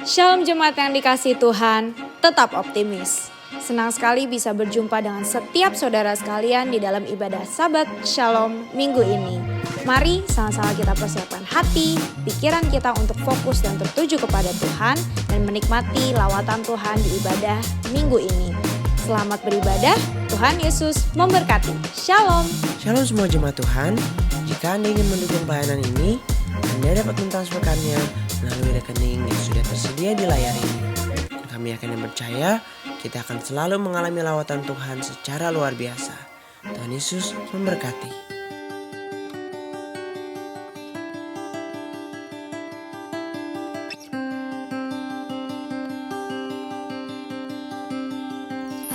Shalom jemaat yang dikasihi Tuhan, tetap optimis. Senang sekali bisa berjumpa dengan setiap saudara sekalian di dalam ibadah Sabat Shalom minggu ini. Mari sama-sama kita persiapkan hati, pikiran kita untuk fokus dan tertuju kepada Tuhan dan menikmati lawatan Tuhan di ibadah minggu ini. Selamat beribadah, Tuhan Yesus memberkati. Shalom. Shalom semua jemaat Tuhan. Jika Anda ingin mendukung pelayanan ini, Anda dapat mentransferkannya melalui rekening yang sudah tersedia di layar ini. Dan kami yakin dan percaya kita akan selalu mengalami lawatan Tuhan secara luar biasa. Tuhan Yesus memberkati.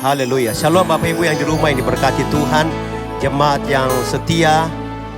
Haleluya. Shalom Bapak Ibu yang di rumah yang diberkati Tuhan. Jemaat yang setia,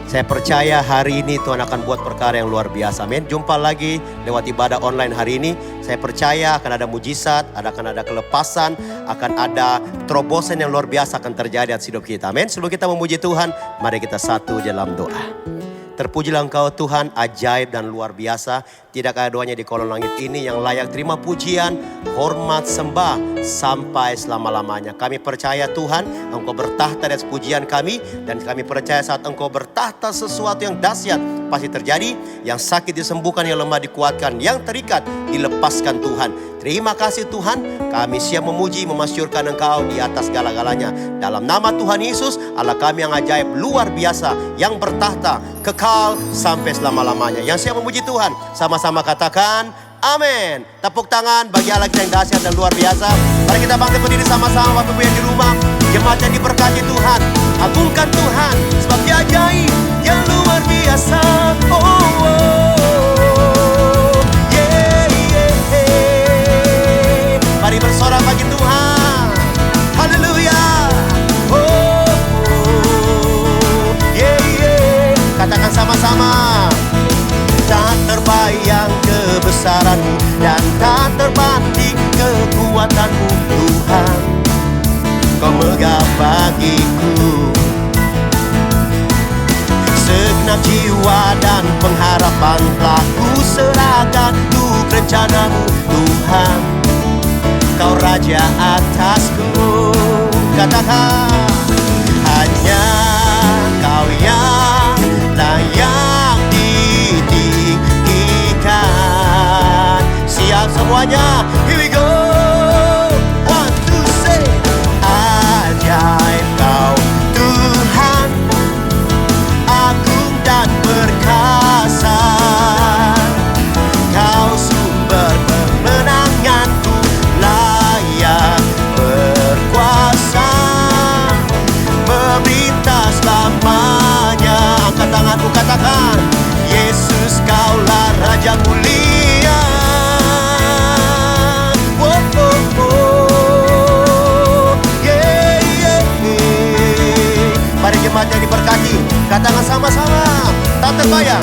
saya percaya hari ini Tuhan akan buat perkara yang luar biasa. Amin. Jumpa lagi lewat ibadah online hari ini. Saya percaya akan ada mujizat, akan ada kelepasan, akan ada terobosan yang luar biasa akan terjadi atas hidup kita. Amin. Sebelum kita memuji Tuhan, mari kita satu dalam doa. Terpujilah Engkau Tuhan, ajaib dan luar biasa. Tidak ada doanya di kolong langit ini yang layak terima pujian, hormat, sembah sampai selama-lamanya. Kami percaya Tuhan, Engkau bertahta atas pujian kami. Dan kami percaya saat Engkau bertahta sesuatu yang dahsyat pasti terjadi. Yang sakit disembuhkan, yang lemah dikuatkan, yang terikat dilepaskan Tuhan. Terima kasih Tuhan, kami siap memuji, memasyurkan Engkau di atas segala-galanya. Dalam nama Tuhan Yesus, Allah kami yang ajaib, luar biasa, yang bertahta, kekal sampai selama-lamanya. Yang siap memuji Tuhan, sama-sama katakan amin. Tepuk tangan bagi Allah kita yang dahsyat dan luar biasa. Mari kita bangkit berdiri sama-sama Bapak Ibu yang di rumah, jemaat yang diberkati Tuhan. Agungkan Tuhan sebab Dia ajaib, yang luar biasa. Oh, oh. Mari bersorak bagi Tuhan. Haleluya. Oh, oh. Yeah, yeah. Katakan sama-sama. Tak terbayang kebesaran-Mu dan tak terbanding kekuatan-Mu Tuhan. Kau megah bagiku segenap jiwa dan pengharapan telah ku serahkan untuk rencana-Mu Tuhan. Kau Raja atasku. Katakan hanya Kau yang layak ditinggikan. Siap semuanya, here we go. One, two, say. Ajaib Kau Tuhan, agung dan perkasa. Kau sumber kemenanganku, layak berkuasa, memerintah selamanya. Angkat tanganmu, katakan Yesus Kaulah Raja mulia. Oh, oh, oh. Yeah, yeah, yeah. Mari jemaat yang diberkati, katakan sama-sama. Tak terbayang,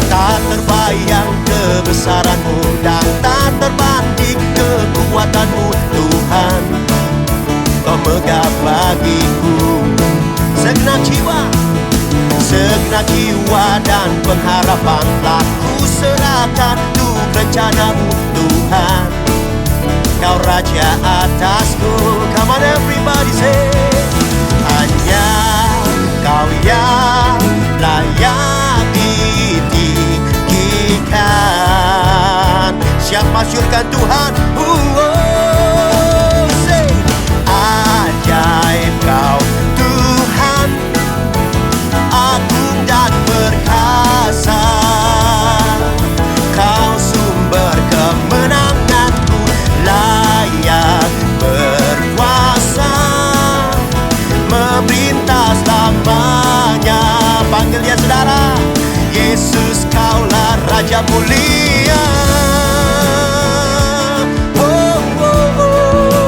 tak terbayang kebesaran-Mu dan tak terbanding kekuatan-Mu Tuhan. Kau megah bagiku segenap jiwa dan pengharapan telah ku serahkan untuk rencana-Mu Tuhan. Kau Raja atasku. Come on everybody say. Hanya Kau yang layak ditinggikan. Siap masyurkan Tuhan. Say. Ajaib Kau Tuhan, agung dan perkasa. Kau sumber kemenanganku, layak berkuasa, memerintah selamanya. Panggil dia saudara. Yesus Kaulah Raja mulia. Oh, oh, oh.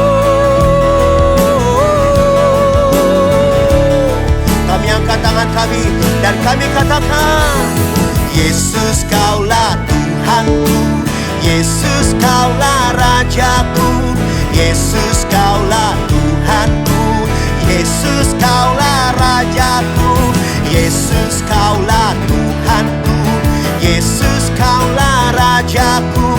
Kami angkat tangan kami dan kami katakan Yesus Kaulah Tuhanku, Yesus Kaulah Rajaku, Yesus Kaulah Tuhanku, Yesus Kaulah Rajaku, Yesus Kaulah Tuhanku, Yesus Kaulah Rajaku,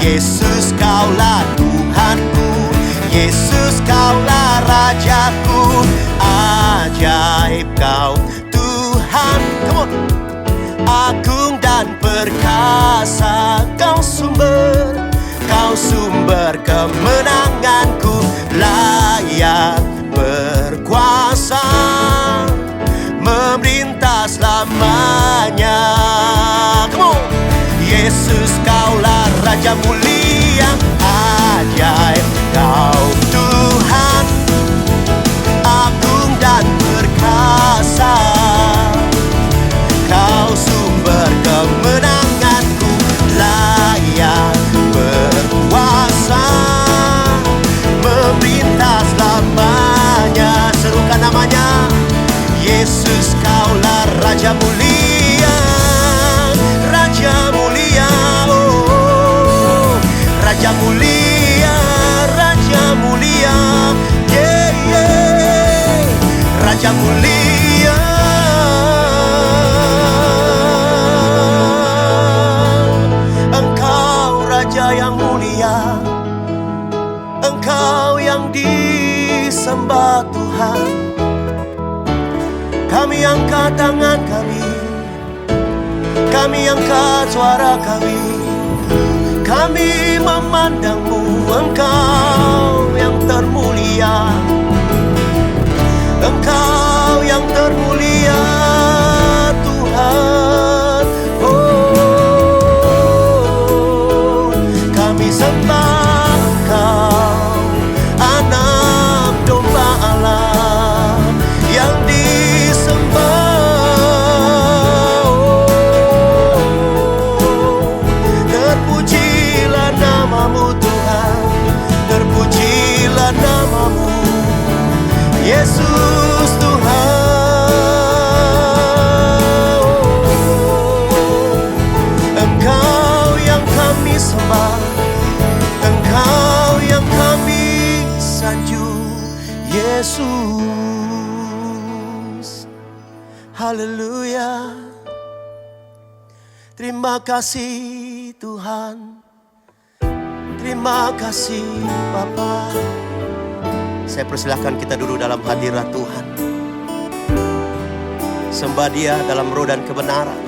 Yesus kaulah Tuhanku, Yesus kaulah Rajaku. Ajaib kau Tuhan, come on. Agung dan perkasa, kau sumber kemenanganku. Layak berkuasa, memerintah selamanya. Come on. Yesus kaulah Raja mulia, ajaib kau Tuhan, agung dan perkasa, kau sumber kemenanganku. Layak berkuasa, memerintah selamanya. Serukan namanya. Yesus kaulah Raja mulia, Raja mulia, oh, Raja mulia, Raja mulia, yeah, yeah. Raja mulia. Engkau Raja yang mulia, Engkau yang disembah Tuhan. Kami angkat tangan kami angkat suara kami memandang-Mu. Engkau yang termulia, Engkau yang termulia Tuhan. Oh, kami sembah Engkau, anak domba Allah yang disembah. Terpujilah namamu Tuhan, terpujilah namamu Yesus Tuhan. Engkau yang kami sembah, Engkau yang kami sanjung, Yesus. Haleluya. Terima kasih Tuhan, terima kasih Bapa. Saya persilahkan kita duduk dalam hadirat Tuhan. Sembah Dia dalam roh dan kebenaran.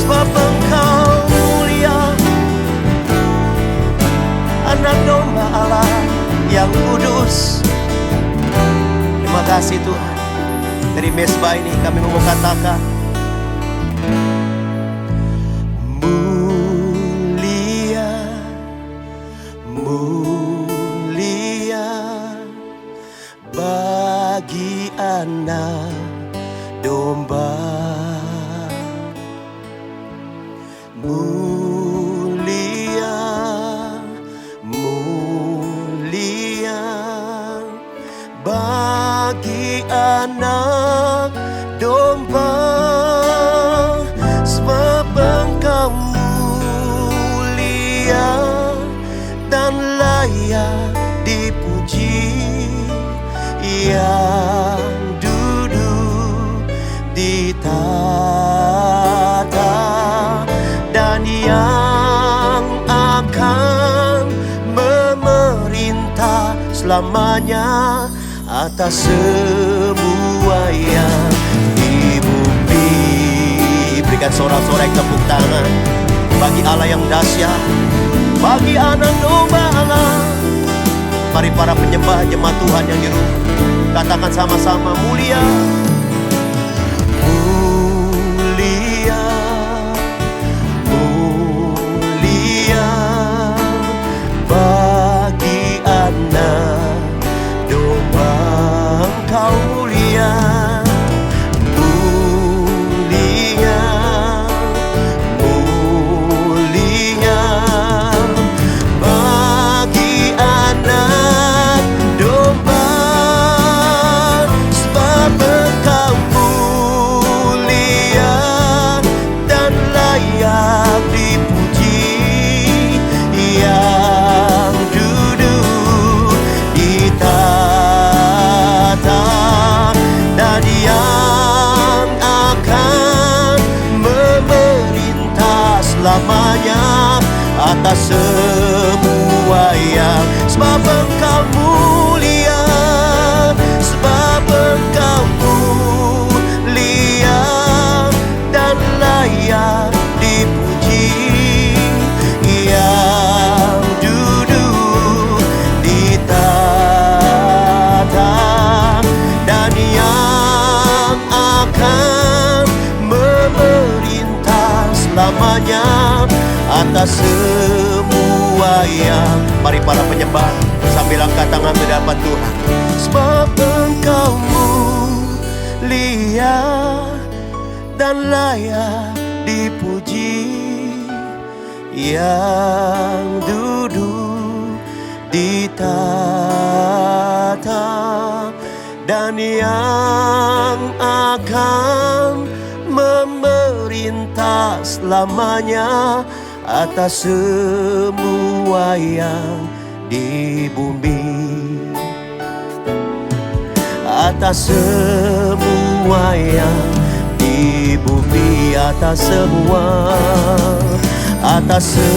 Sebab Engkau mulia, anak domba Allah yang kudus. Terima kasih Tuhan. Dari mezbah ini kami mau katakan, mulia bagi anak domba, mulia bagi anak domba. Sebab Engkau mulia dan layak dipuji, yang duduk di tahta dan yang akan memerintah selamanya atas semua yang di bumi. Berikan sorak-sorai tepuk tangan bagi Allah yang dahsyat, bagi anak domba Allah. Mari para penyembah jemaat Tuhan yang di rumah, katakan sama-sama, mulia, mulia, mulia bagi anak domba. Engkau mulia, mulia, mulia bagi anak domba. Sebab Engkau atas semua yang, sebab Engkau mulia, sebab Engkau mulia dan layak dipuji. Yang duduk di tahta dan yang akan memerintah selamanya atas semua yang. Mari para penyembah sambil angkat tangan di hadapan Tuhan. Sebab Engkau mulia dan layak dipuji. Yang duduk di tahta dan yang akan memerintah selamanya atas semua yang di bumi, atas semua yang di bumi, atas semua, atas semua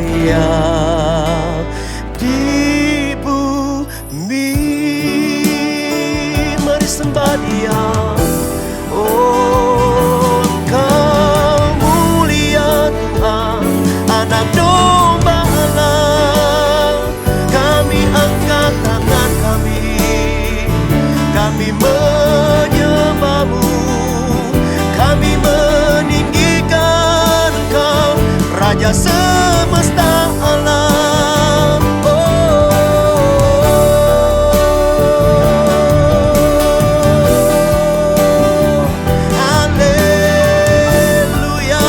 yang di bumi. Mari sembah Dia. Oh, Engkau mulia Tuhan, Anak domba Allah. Kami angkat tangan kami menyembah-Mu, kami meninggikan Engkau, Raja semesta alam. Haleluya,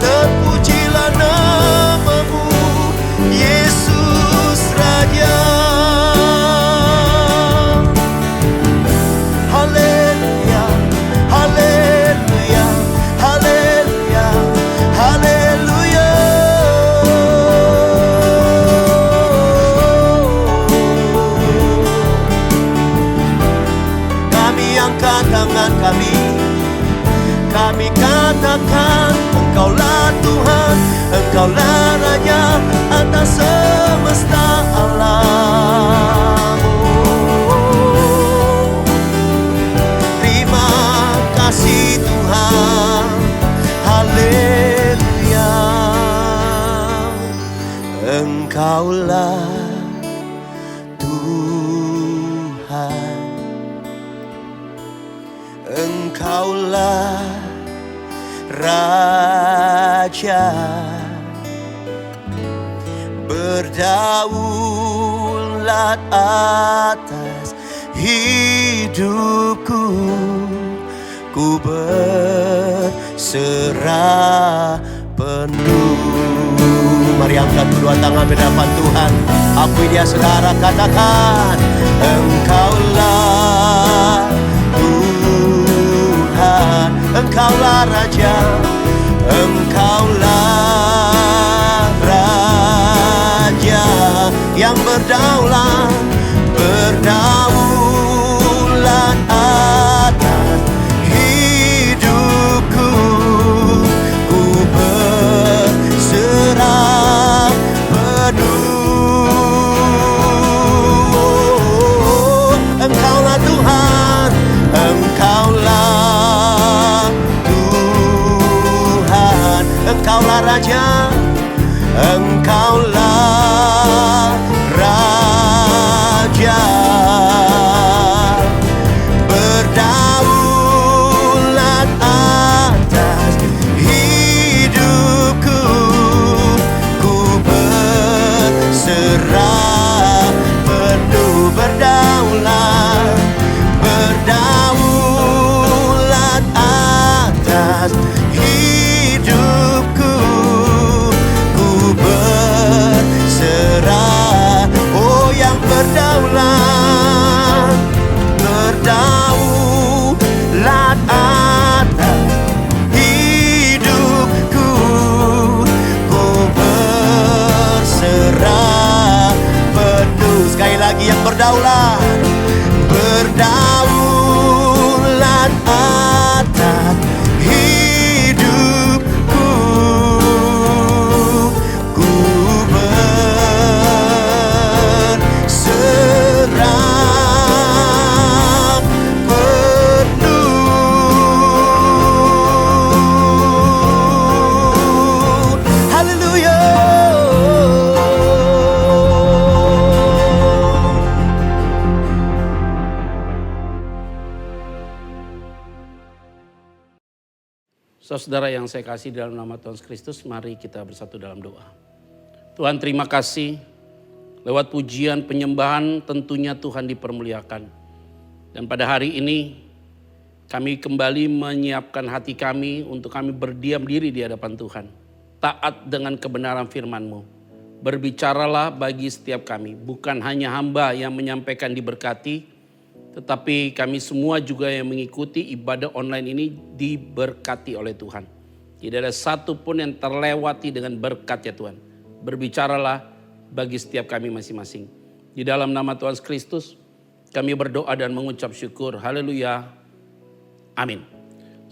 terpujilah nama-Mu, Yesus Raja. Haleluya, haleluya, haleluya, haleluya. Kami angkat tangan kami katakan Engkaulah Tuhan, Engkaulah Raja atas semesta alam. Terima kasih Tuhan, haleluya. Engkaulah Tuhan, Engkaulah Raja, berdaulat atas hidupku. Ku berserah penuh. Mari angkat kedua tangan di hadapan Tuhan. Akui Dia saudara, katakan Engkaulah Tuhan, Engkaulah Raja, Engkaulah Raja yang berdaulat atas hidupku. Ku berserah penuh. Engkaulah Tuhan, Engkaulah Tuhan, Engkaulah Raja, Engkaulah Raja, berdaulat atas hidupku. Ku berserah penuh, berdaulat atas hidupku. Saudara yang saya kasih dalam nama Tuhan Yesus Kristus, mari kita bersatu dalam doa. Tuhan, terima kasih. Lewat pujian penyembahan tentunya Tuhan dipermuliakan. Dan pada hari ini kami kembali menyiapkan hati kami untuk kami berdiam diri di hadapan Tuhan. Taat dengan kebenaran firman-Mu. Berbicaralah bagi setiap kami. Bukan hanya hamba yang menyampaikan diberkati, tetapi kami semua juga yang mengikuti ibadah online ini diberkati oleh Tuhan. Tidak ada satu pun yang terlewati dengan berkat ya Tuhan. Berbicaralah bagi setiap kami masing-masing. Di dalam nama Tuhan Yesus Kristus kami berdoa dan mengucap syukur. Haleluya. Amin.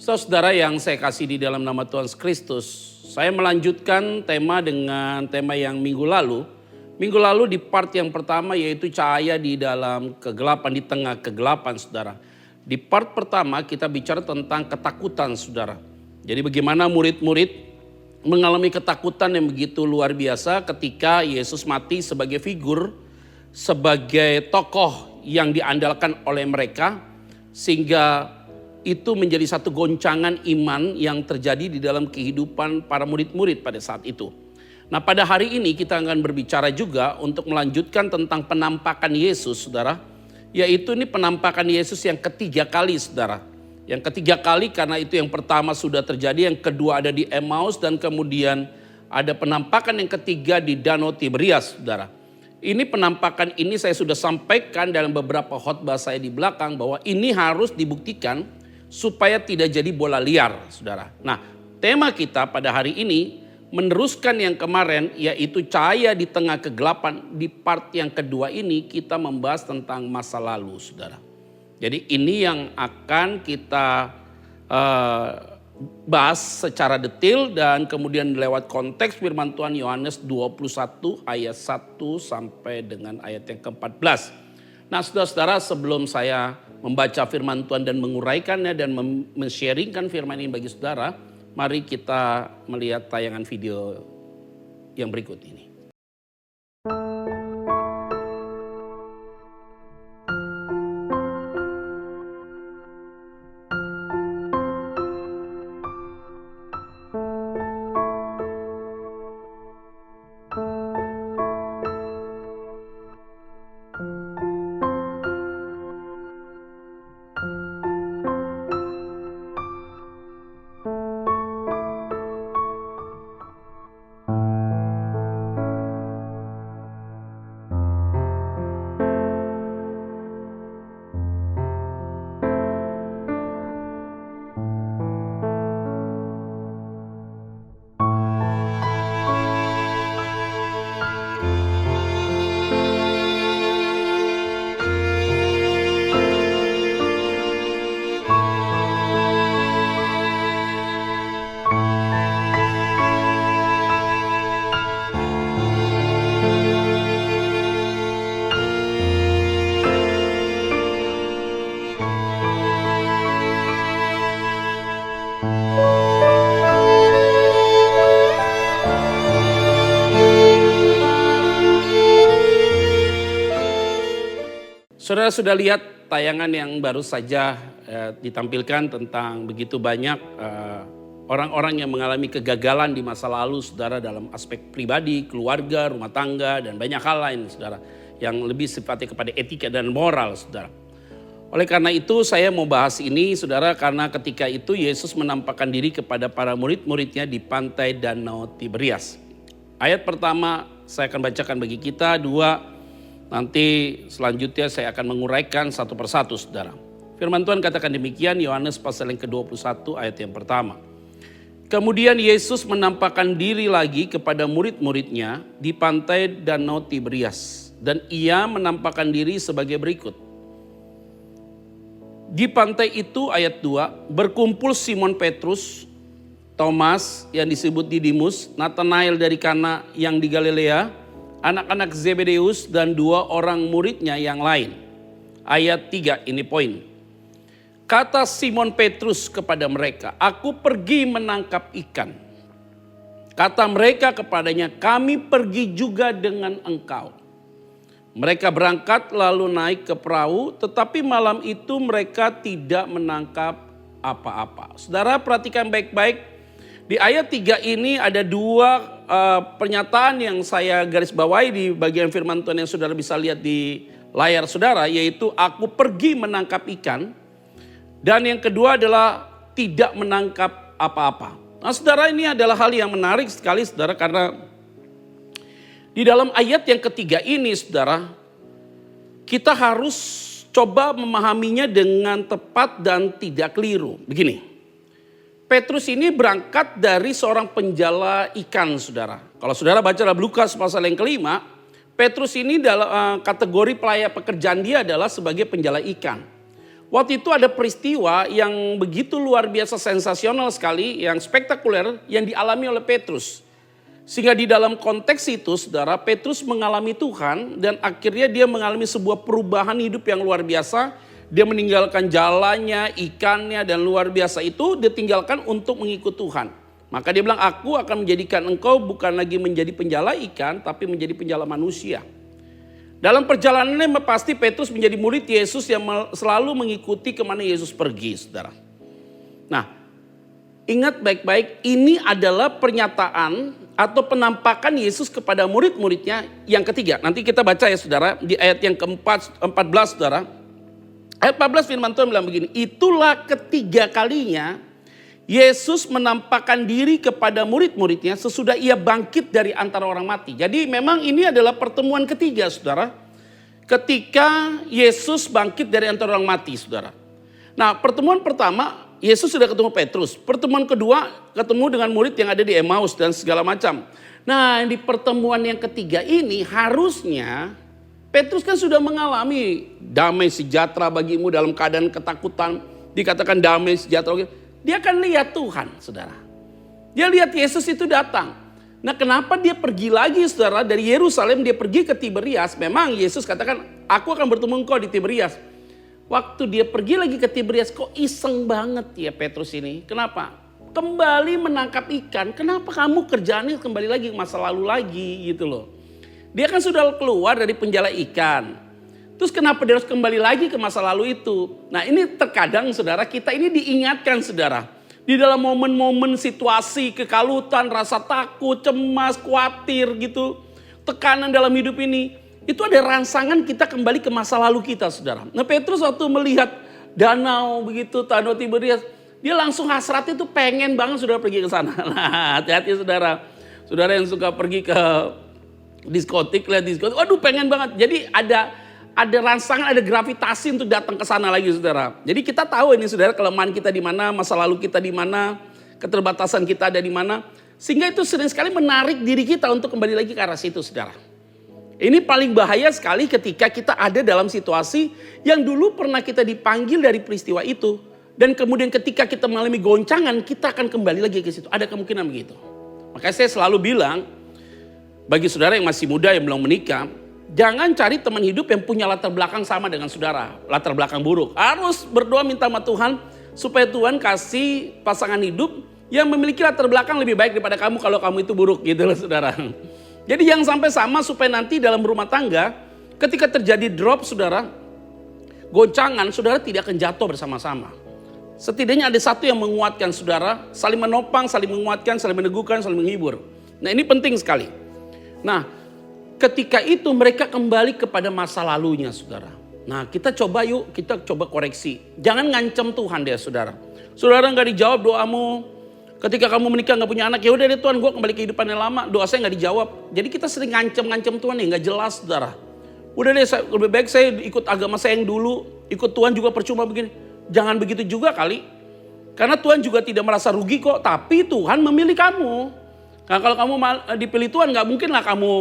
Saudara yang saya kasih di dalam nama Tuhan Yesus Kristus, saya melanjutkan tema dengan tema yang minggu lalu. Minggu lalu di part yang pertama yaitu cahaya di dalam kegelapan, di tengah kegelapan saudara. Di part pertama kita bicara tentang ketakutan saudara. Jadi bagaimana murid-murid mengalami ketakutan yang begitu luar biasa ketika Yesus mati sebagai figur, sebagai tokoh yang diandalkan oleh mereka. Sehingga itu menjadi satu goncangan iman yang terjadi di dalam kehidupan para murid-murid pada saat itu. Nah pada hari ini kita akan berbicara juga untuk melanjutkan tentang penampakan Yesus saudara. Yaitu ini penampakan Yesus yang ketiga kali saudara. Yang ketiga kali karena itu yang pertama sudah terjadi, yang kedua ada di Emmaus dan kemudian ada penampakan yang ketiga di Danau Tiberias saudara. Ini penampakan ini saya sudah sampaikan dalam beberapa khotbah saya di belakang bahwa ini harus dibuktikan supaya tidak jadi bola liar saudara. Nah tema kita pada hari ini meneruskan yang kemarin yaitu cahaya di tengah kegelapan. Di part yang kedua ini kita membahas tentang masa lalu saudara. Jadi ini yang akan kita bahas secara detail dan kemudian lewat konteks firman Tuhan Yohanes 21 ayat 1 sampai dengan ayat yang ke-14. Nah saudara-saudara sebelum saya membaca firman Tuhan dan menguraikannya dan men-sharingkan firman ini bagi saudara, mari kita melihat tayangan video yang berikut ini. Saudara sudah lihat tayangan yang baru saja ditampilkan tentang begitu banyak orang-orang yang mengalami kegagalan di masa lalu saudara dalam aspek pribadi, keluarga, rumah tangga dan banyak hal lain saudara yang lebih sifatnya kepada etika dan moral saudara. Oleh karena itu saya mau bahas ini saudara karena ketika itu Yesus menampakkan diri kepada para murid-muridnya di pantai Danau Tiberias. Ayat pertama saya akan bacakan bagi kita, dua nanti selanjutnya saya akan menguraikan satu persatu saudara. Firman Tuhan katakan demikian, Yohanes pasal yang ke-21 ayat yang pertama. Kemudian Yesus menampakkan diri lagi kepada murid-muridnya di pantai Danau Tiberias. Dan ia menampakkan diri sebagai berikut. Di pantai itu ayat 2, berkumpul Simon Petrus, Thomas yang disebut Didimus, Nathanael dari Kana yang di Galilea, anak-anak Zebedeus dan dua orang muridnya yang lain. Ayat 3 ini poin. Kata Simon Petrus kepada mereka, aku pergi menangkap ikan. Kata mereka kepadanya, kami pergi juga dengan engkau. Mereka berangkat lalu naik ke perahu, tetapi malam itu mereka tidak menangkap apa-apa. Saudara perhatikan baik-baik. Di ayat 3 ini ada dua pernyataan yang saya garis bawahi di bagian firman Tuhan yang saudara bisa lihat di layar saudara, yaitu aku pergi menangkap ikan. Dan yang kedua adalah tidak menangkap apa-apa. Nah saudara, ini adalah hal yang menarik sekali saudara, karena di dalam ayat yang ketiga ini saudara, kita harus coba memahaminya dengan tepat dan tidak keliru. Begini. Petrus ini berangkat dari seorang penjala ikan saudara. Kalau saudara baca dalam Lukas pasal yang kelima, Petrus ini dalam kategori pekerjaan dia adalah sebagai penjala ikan. Waktu itu ada peristiwa yang begitu luar biasa sensasional sekali, yang spektakuler yang dialami oleh Petrus. Sehingga di dalam konteks itu saudara, Petrus mengalami Tuhan dan akhirnya dia mengalami sebuah perubahan hidup yang luar biasa. Dia meninggalkan jalannya, ikannya dan luar biasa itu dia tinggalkan untuk mengikut Tuhan. Maka dia bilang, aku akan menjadikan engkau bukan lagi menjadi penjala ikan, tapi menjadi penjala manusia. Dalam perjalanannya pasti Petrus menjadi murid Yesus yang selalu mengikuti kemana Yesus pergi, saudara. Nah, ingat baik-baik, ini adalah pernyataan atau penampakan Yesus kepada murid-muridnya yang ketiga. Nanti kita baca ya saudara, di ayat yang ke-14 saudara. Ayat 14 firman Tuhan bilang begini, itulah ketiga kalinya Yesus menampakkan diri kepada murid-muridnya sesudah ia bangkit dari antara orang mati. Jadi memang ini adalah pertemuan ketiga saudara. Ketika Yesus bangkit dari antara orang mati saudara. Nah pertemuan pertama Yesus sudah ketemu Petrus. Pertemuan kedua ketemu dengan murid yang ada di Emmaus dan segala macam. Nah di pertemuan yang ketiga ini harusnya Petrus kan sudah mengalami damai sejahtera bagimu dalam keadaan ketakutan. Dikatakan damai sejahtera. Dia akan lihat Tuhan saudara. Dia lihat Yesus itu datang. Nah kenapa dia pergi lagi saudara dari Yerusalem dia pergi ke Tiberias. Memang Yesus katakan aku akan bertemu engkau di Tiberias. Waktu dia pergi lagi ke Tiberias kok iseng banget ya Petrus ini. Kenapa? Kembali menangkap ikan. Kenapa kamu kerjaannya kembali lagi ke masa lalu lagi gitu loh. Dia kan sudah keluar dari penjala ikan. Terus kenapa dia harus kembali lagi ke masa lalu itu? Nah ini terkadang saudara kita ini diingatkan saudara. Di dalam momen-momen situasi kekalutan, rasa takut, cemas, khawatir gitu. Tekanan dalam hidup ini. Itu ada rangsangan kita kembali ke masa lalu kita saudara. Nah Petrus waktu melihat danau begitu, danau Tiberias. Dia langsung hasratnya tuh pengen banget saudara pergi ke sana. Nah hati-hati saudara. Saudara yang suka pergi ke diskotik, lihat diskotik, waduh pengen banget. Jadi ada rangsangan, ada gravitasi untuk datang ke sana lagi saudara. Jadi kita tahu ini saudara kelemahan kita di mana, masa lalu kita di mana, keterbatasan kita ada di mana. Sehingga itu sering sekali menarik diri kita untuk kembali lagi ke arah situ saudara. Ini paling bahaya sekali ketika kita ada dalam situasi yang dulu pernah kita dipanggil dari peristiwa itu. Dan kemudian ketika kita mengalami goncangan, kita akan kembali lagi ke situ. Ada kemungkinan begitu. Makanya saya selalu bilang, bagi saudara yang masih muda yang belum menikah, jangan cari teman hidup yang punya latar belakang sama dengan saudara. Latar belakang buruk. Harus berdoa minta sama Tuhan supaya Tuhan kasih pasangan hidup yang memiliki latar belakang lebih baik daripada kamu kalau kamu itu buruk gitu loh saudara. Jadi jangan sampai sama supaya nanti dalam rumah tangga ketika terjadi drop saudara, goncangan saudara tidak akan jatuh bersama-sama. Setidaknya ada satu yang menguatkan saudara, saling menopang, saling menguatkan, saling meneguhkan, saling menghibur. Nah ini penting sekali. Nah, ketika itu mereka kembali kepada masa lalunya, saudara. Nah, kita coba koreksi. Jangan ngancam Tuhan deh, saudara. Saudara nggak dijawab doamu. Ketika kamu menikah nggak punya anak, ya udah deh Tuhan, gue kembali kehidupan yang lama. Doa saya nggak dijawab. Jadi kita sering ngancam Tuhan ya nggak jelas, saudara. Udah deh, lebih baik saya ikut agama saya yang dulu, ikut Tuhan juga percuma begini. Jangan begitu juga kali. Karena Tuhan juga tidak merasa rugi kok, tapi Tuhan memilih kamu. Nah kalau kamu dipilih Tuhan gak mungkin lah kamu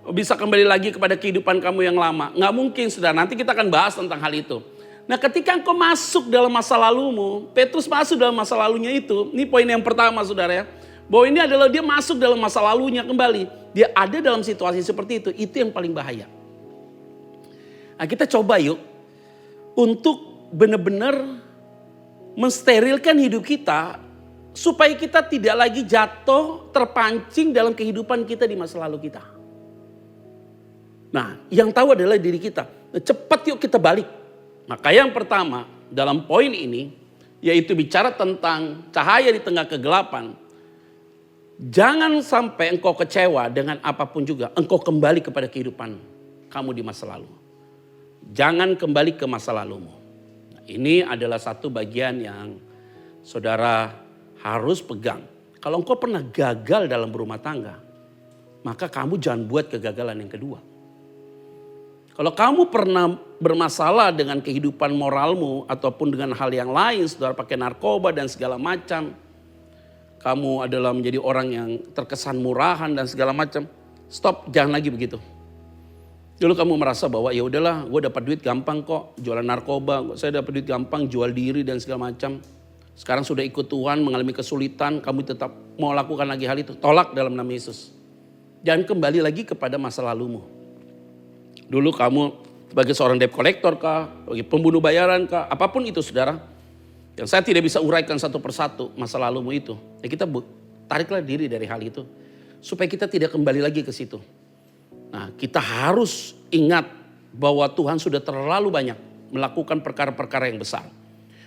bisa kembali lagi kepada kehidupan kamu yang lama. Gak mungkin saudara, nanti kita akan bahas tentang hal itu. Nah ketika engkau masuk dalam masa lalumu, Petrus masuk dalam masa lalunya itu. Ini poin yang pertama saudara ya. Bahwa ini adalah dia masuk dalam masa lalunya kembali. Dia ada dalam situasi seperti itu yang paling bahaya. Nah kita coba yuk untuk benar-benar mensterilkan hidup kita. Supaya kita tidak lagi jatuh terpancing dalam kehidupan kita di masa lalu kita. Nah yang tahu adalah diri kita. Cepat yuk kita balik. Maka yang pertama dalam poin ini yaitu bicara tentang cahaya di tengah kegelapan. Jangan sampai engkau kecewa dengan apapun juga. Engkau kembali kepada kehidupan kamu di masa lalu. Jangan kembali ke masa lalumu. Nah, ini adalah satu bagian yang saudara harus pegang. Kalau engkau pernah gagal dalam berumah tangga, maka kamu jangan buat kegagalan yang kedua. Kalau kamu pernah bermasalah dengan kehidupan moralmu ataupun dengan hal yang lain, saudara pakai narkoba dan segala macam, kamu adalah menjadi orang yang terkesan murahan dan segala macam, stop, jangan lagi begitu. Dulu kamu merasa bahwa ya udahlah, gue dapat duit gampang kok, jualan narkoba, saya dapat duit gampang, jual diri dan segala macam. Sekarang sudah ikut Tuhan, mengalami kesulitan, kamu tetap mau lakukan lagi hal itu, tolak dalam nama Yesus. Jangan kembali lagi kepada masa lalumu. Dulu kamu sebagai seorang debt collector kah, sebagai pembunuh bayaran kah, apapun itu saudara. Yang saya tidak bisa uraikan satu persatu masa lalumu itu. Ya kita tariklah diri dari hal itu. Supaya kita tidak kembali lagi ke situ. Nah, kita harus ingat bahwa Tuhan sudah terlalu banyak melakukan perkara-perkara yang besar.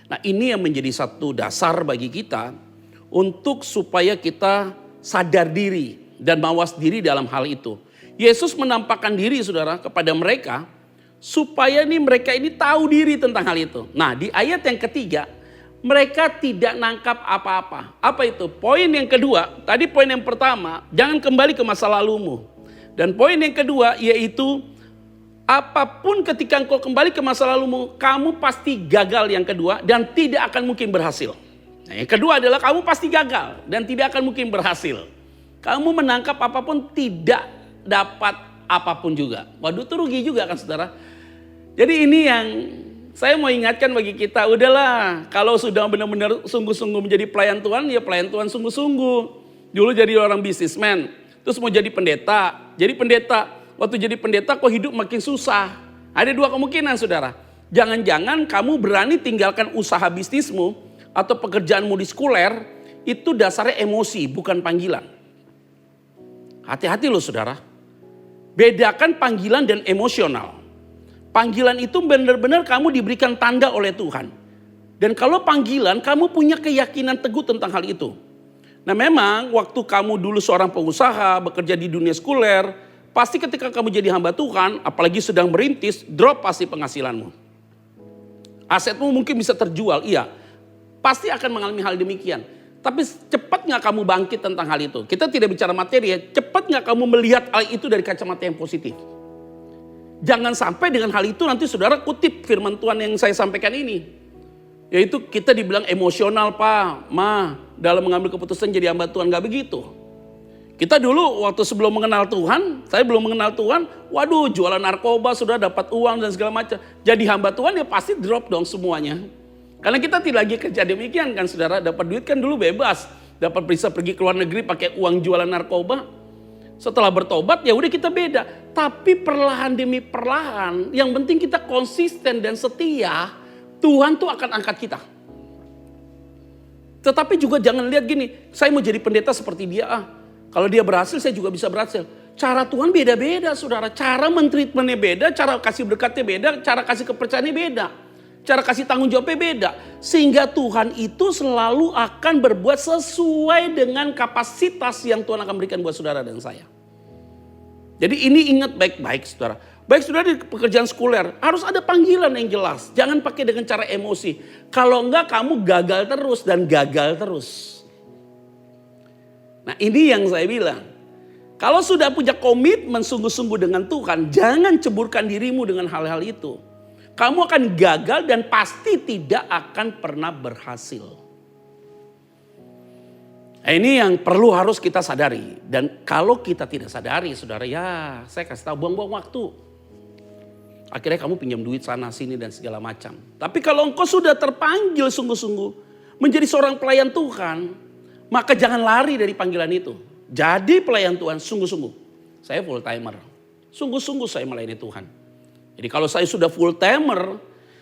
Nah, ini yang menjadi satu dasar bagi kita untuk supaya kita sadar diri dan mawas diri dalam hal itu. Yesus menampakkan diri saudara kepada mereka supaya mereka ini tahu diri tentang hal itu. Nah, di ayat yang ketiga mereka tidak nangkap apa-apa. Apa itu? Poin yang kedua, tadi poin yang pertama, jangan kembali ke masa lalumu. Dan poin yang kedua yaitu apapun ketika engkau kembali ke masa lalumu, kamu pasti gagal yang kedua dan tidak akan mungkin berhasil. Nah, yang kedua adalah kamu pasti gagal dan tidak akan mungkin berhasil. Kamu menangkap apapun tidak dapat apapun juga. Waduh, itu rugi juga kan saudara. Jadi ini yang saya mau ingatkan bagi kita, udahlah kalau sudah benar-benar sungguh-sungguh menjadi pelayan Tuhan, ya pelayan Tuhan sungguh-sungguh. Dulu jadi orang bisnismen, terus mau jadi pendeta. Jadi pendeta, waktu jadi pendeta kok hidup makin susah. Ada dua kemungkinan saudara. Jangan-jangan kamu berani tinggalkan usaha bisnismu atau pekerjaanmu di sekuler, itu dasarnya emosi bukan panggilan. Hati-hati loh saudara. Bedakan panggilan dan emosional. Panggilan itu benar-benar kamu diberikan tanda oleh Tuhan. Dan kalau panggilan kamu punya keyakinan teguh tentang hal itu. Nah memang waktu kamu dulu seorang pengusaha bekerja di dunia sekuler. Pasti ketika kamu jadi hamba Tuhan apalagi sedang merintis drop pasti penghasilanmu. Asetmu mungkin bisa terjual, iya. Pasti akan mengalami hal demikian. Tapi cepat gak kamu bangkit tentang hal itu? Kita tidak bicara materi ya. Cepat gak kamu melihat hal itu dari kacamata yang positif? Jangan sampai dengan hal itu nanti saudara kutip firman Tuhan yang saya sampaikan ini. Yaitu kita dibilang emosional Pak, Ma, dalam mengambil keputusan jadi hamba Tuhan. Gak begitu. Kita dulu waktu sebelum mengenal Tuhan, saya belum mengenal Tuhan. Waduh, jualan narkoba sudah dapat uang dan segala macam. Jadi hamba Tuhan ya pasti drop dong semuanya. Karena kita tidak lagi kerja demikian kan saudara. Dapat duit kan dulu bebas. Dapat bisa pergi ke luar negeri pakai uang jualan narkoba. Setelah bertobat ya udah kita beda. Tapi perlahan demi perlahan, yang penting kita konsisten dan setia, Tuhan tuh akan angkat kita. Tetapi juga jangan lihat gini, saya mau jadi pendeta seperti dia. Kalau dia berhasil saya juga bisa berhasil. Cara Tuhan beda-beda saudara. Cara mentreatmentnya beda, cara kasih berkatnya beda, cara kasih kepercayaannya beda. Cara kasih tanggung jawabnya beda. Sehingga Tuhan itu selalu akan berbuat sesuai dengan kapasitas yang Tuhan akan berikan buat saudara dan saya. Jadi ini ingat baik-baik saudara. Baik saudara di pekerjaan sekuler harus ada panggilan yang jelas. Jangan pakai dengan cara emosi. Kalau enggak kamu gagal terus dan gagal terus. Nah ini yang saya bilang. Kalau sudah punya komitmen sungguh-sungguh dengan Tuhan, jangan ceburkan dirimu dengan hal-hal itu. Kamu akan gagal dan pasti tidak akan pernah berhasil. Nah, ini yang perlu harus kita sadari. Dan kalau kita tidak sadari saudara, ya saya kasih tahu buang-buang waktu. Akhirnya kamu pinjam duit sana sini dan segala macam. Tapi kalau engkau sudah terpanggil sungguh-sungguh menjadi seorang pelayan Tuhan, maka jangan lari dari panggilan itu. Jadi pelayan Tuhan sungguh-sungguh. Saya full timer. Sungguh-sungguh saya melayani Tuhan. Jadi kalau saya sudah full timer,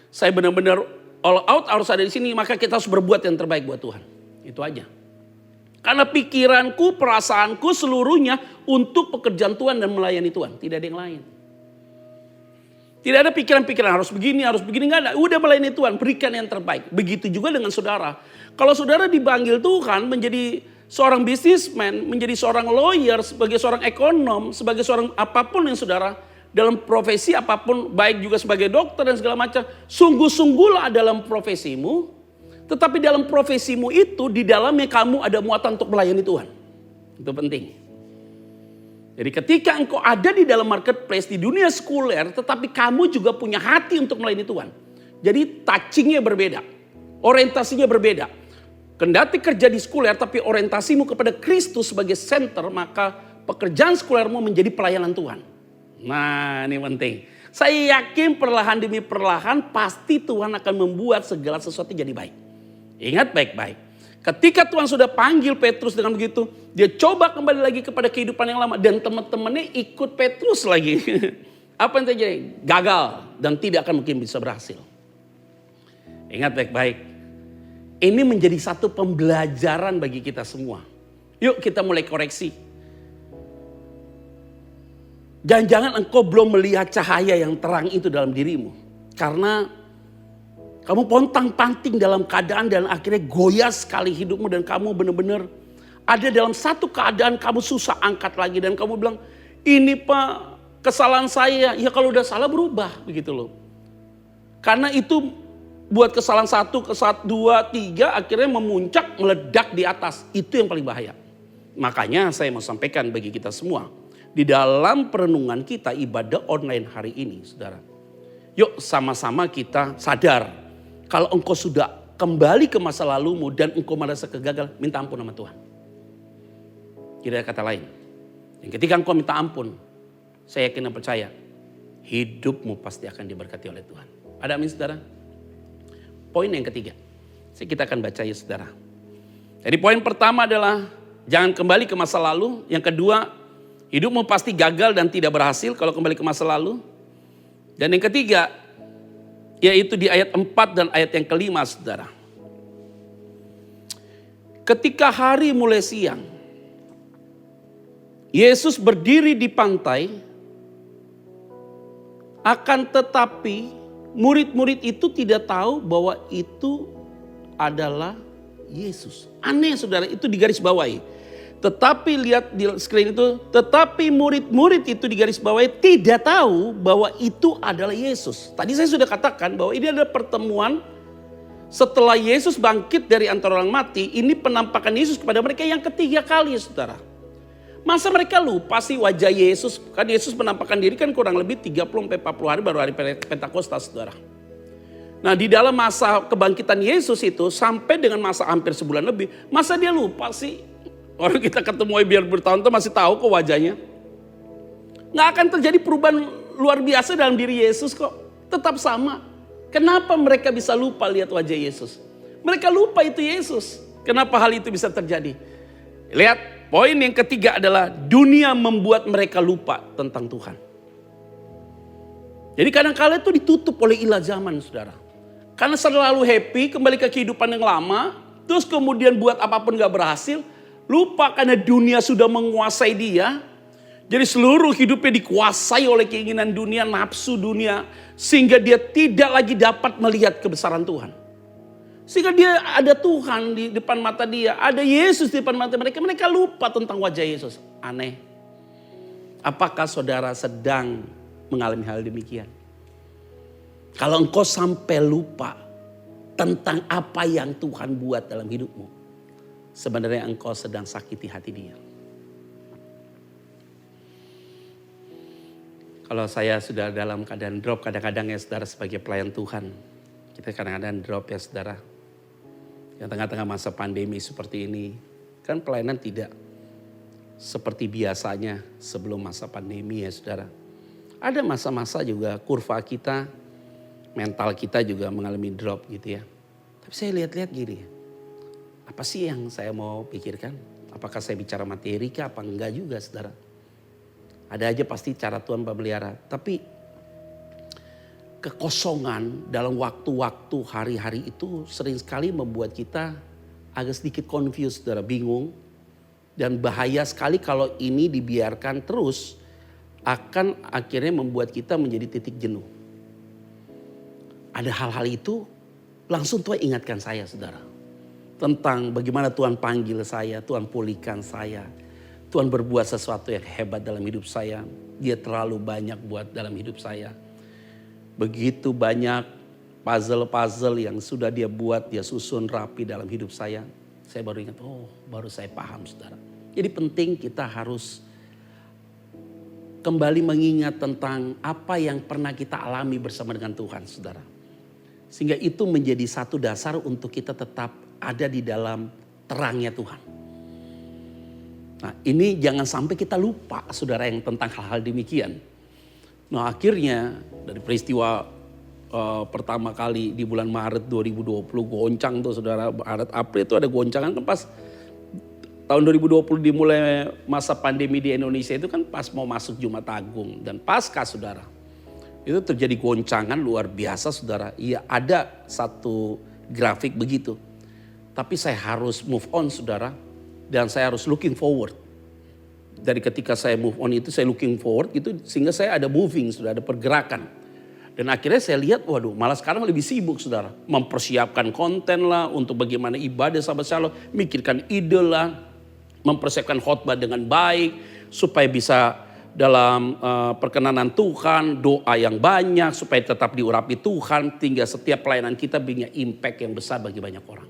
saya benar-benar all out harus ada di sini, maka kita harus berbuat yang terbaik buat Tuhan. Itu aja. Karena pikiranku, perasaanku seluruhnya untuk pekerjaan Tuhan dan melayani Tuhan. Tidak ada yang lain. Tidak ada pikiran-pikiran harus begini, enggak ada. Udah melayani Tuhan, berikan yang terbaik. Begitu juga dengan saudara. Kalau saudara dipanggil Tuhan menjadi seorang businessman, menjadi seorang lawyer, sebagai seorang ekonom, sebagai seorang apapun yang saudara, dalam profesi apapun, baik juga sebagai dokter dan segala macam, sungguh-sungguhlah dalam profesimu, tetapi dalam profesimu itu, di dalamnya kamu ada muatan untuk melayani Tuhan. Itu penting. Jadi ketika engkau ada di dalam marketplace, di dunia sekuler, tetapi kamu juga punya hati untuk melayani Tuhan. Jadi touchingnya berbeda, orientasinya berbeda. Kendati kerja di sekuler, tapi orientasimu kepada Kristus sebagai center, maka pekerjaan sekulermu menjadi pelayanan Tuhan. Nah, ini penting. Saya yakin perlahan demi perlahan pasti Tuhan akan membuat segala sesuatu jadi baik. Ingat baik-baik. Ketika Tuhan sudah panggil Petrus dengan begitu, dia coba kembali lagi kepada kehidupan yang lama dan teman-temannya ikut Petrus lagi. Apa yang terjadi? Gagal dan tidak akan mungkin bisa berhasil. Ingat baik-baik. Ini menjadi satu pembelajaran bagi kita semua. Yuk kita mulai koreksi. Jangan-jangan engkau belum melihat cahaya yang terang itu dalam dirimu. Karena kamu pontang-panting dalam keadaan dan akhirnya goyah sekali hidupmu. Dan kamu benar-benar ada dalam satu keadaan kamu susah angkat lagi. Dan kamu bilang, ini Pak kesalahan saya. Ya kalau udah salah berubah begitu loh. Karena itu buat kesalahan 1, 2, 3 akhirnya memuncak, meledak di atas. Itu yang paling bahaya. Makanya saya mau sampaikan bagi kita semua. Di dalam perenungan kita ibadah online hari ini saudara. Yuk sama-sama kita sadar. Kalau engkau sudah kembali ke masa lalumu dan engkau merasa kegagalan, minta ampun sama Tuhan. Tidak ada kata lain. Dan ketika engkau minta ampun, saya yakin dan percaya, hidupmu pasti akan diberkati oleh Tuhan. Ada amin saudara? Poin yang ketiga, kita akan baca ya saudara. Jadi poin pertama adalah jangan kembali ke masa lalu. Yang kedua, hidupmu pasti gagal dan tidak berhasil kalau kembali ke masa lalu. Dan yang ketiga, yaitu di ayat 4 dan ayat yang kelima saudara. Ketika hari mulai siang, Yesus berdiri di pantai, akan tetapi murid-murid itu tidak tahu bahwa itu adalah Yesus. Aneh saudara, itu digaris bawahi. Tetapi lihat di screen itu, tetapi murid-murid itu di garis bawahi tidak tahu bahwa itu adalah Yesus. Tadi saya sudah katakan bahwa ini adalah pertemuan setelah Yesus bangkit dari antara orang mati. Ini penampakan Yesus kepada mereka yang ketiga kali saudara. Masa mereka lupa sih wajah Yesus? Kan Yesus menampakkan diri kan kurang lebih 30-40 hari baru hari Pentakosta saudara. Nah di dalam masa kebangkitan Yesus itu sampai dengan masa hampir sebulan lebih. Masa dia lupa sih? Orang kita ketemu biar bertahun-tahun masih tahu kok wajahnya. Nggak akan terjadi perubahan luar biasa dalam diri Yesus kok. Tetap sama. Kenapa mereka bisa lupa lihat wajah Yesus? Mereka lupa itu Yesus. Kenapa hal itu bisa terjadi? Lihat. Poin yang ketiga adalah dunia membuat mereka lupa tentang Tuhan. Jadi kadang-kadang itu ditutup oleh ilah zaman saudara. Karena selalu happy kembali ke kehidupan yang lama. Terus kemudian buat apapun gak berhasil. Lupa karena dunia sudah menguasai dia. Jadi seluruh hidupnya dikuasai oleh keinginan dunia, nafsu dunia. Sehingga dia tidak lagi dapat melihat kebesaran Tuhan. Sehingga dia ada Tuhan di depan mata dia. Ada Yesus di depan mata mereka. Mereka lupa tentang wajah Yesus. Aneh. Apakah saudara sedang mengalami hal demikian? Kalau engkau sampai lupa tentang apa yang Tuhan buat dalam hidupmu. Sebenarnya engkau sedang sakiti hati dia. Kalau saya sudah dalam keadaan drop, kadang-kadang ya saudara sebagai pelayan Tuhan. Kita kadang-kadang drop ya saudara. Yang tengah-tengah masa pandemi seperti ini. Kan pelayanan tidak seperti biasanya sebelum masa pandemi ya saudara. Ada masa-masa juga kurva kita, mental kita juga mengalami drop gitu ya. Tapi saya lihat-lihat gini. Apa sih yang saya mau pikirkan? Apakah saya bicara materi kah? Apa enggak juga saudara. Ada aja pasti cara Tuhan memelihara. Tapi kekosongan dalam waktu-waktu hari-hari itu sering sekali membuat kita agak sedikit confused, saudara, bingung. Dan bahaya sekali kalau ini dibiarkan terus akan akhirnya membuat kita menjadi titik jenuh. Ada hal-hal itu langsung Tuhan ingatkan saya saudara. tentang bagaimana Tuhan panggil saya, Tuhan pulihkan saya. Tuhan berbuat sesuatu yang hebat dalam hidup saya. Dia terlalu banyak buat dalam hidup saya. Begitu banyak puzzle-puzzle yang sudah dia buat, dia susun rapi dalam hidup saya. Saya baru ingat, baru saya paham saudara. Jadi penting kita harus kembali mengingat tentang apa yang pernah kita alami bersama dengan Tuhan saudara. Sehingga itu menjadi satu dasar untuk kita tetap ada di dalam terangnya Tuhan. Nah ini jangan sampai kita lupa saudara yang tentang hal-hal demikian. Nah akhirnya dari peristiwa pertama kali di bulan Maret 2020 goncang tuh saudara. Maret April itu ada goncangan kan pas tahun 2020 dimulai masa pandemi di Indonesia itu kan pas mau masuk Jumat Agung dan pasca saudara. Itu terjadi goncangan luar biasa saudara. Iya ada satu grafik begitu. Tapi saya harus move on saudara. Dan saya harus looking forward. Dari ketika saya move on itu saya looking forward gitu. Sehingga saya ada moving sudah ada pergerakan. Dan akhirnya saya lihat waduh malah sekarang lebih sibuk saudara. Mempersiapkan konten lah untuk bagaimana ibadah sahabat Shalom. Mikirkan ide lah. Mempersiapkan khotbah dengan baik. Supaya bisa dalam perkenanan Tuhan. Doa yang banyak supaya tetap diurapi Tuhan. Hingga setiap pelayanan kita punya impact yang besar bagi banyak orang.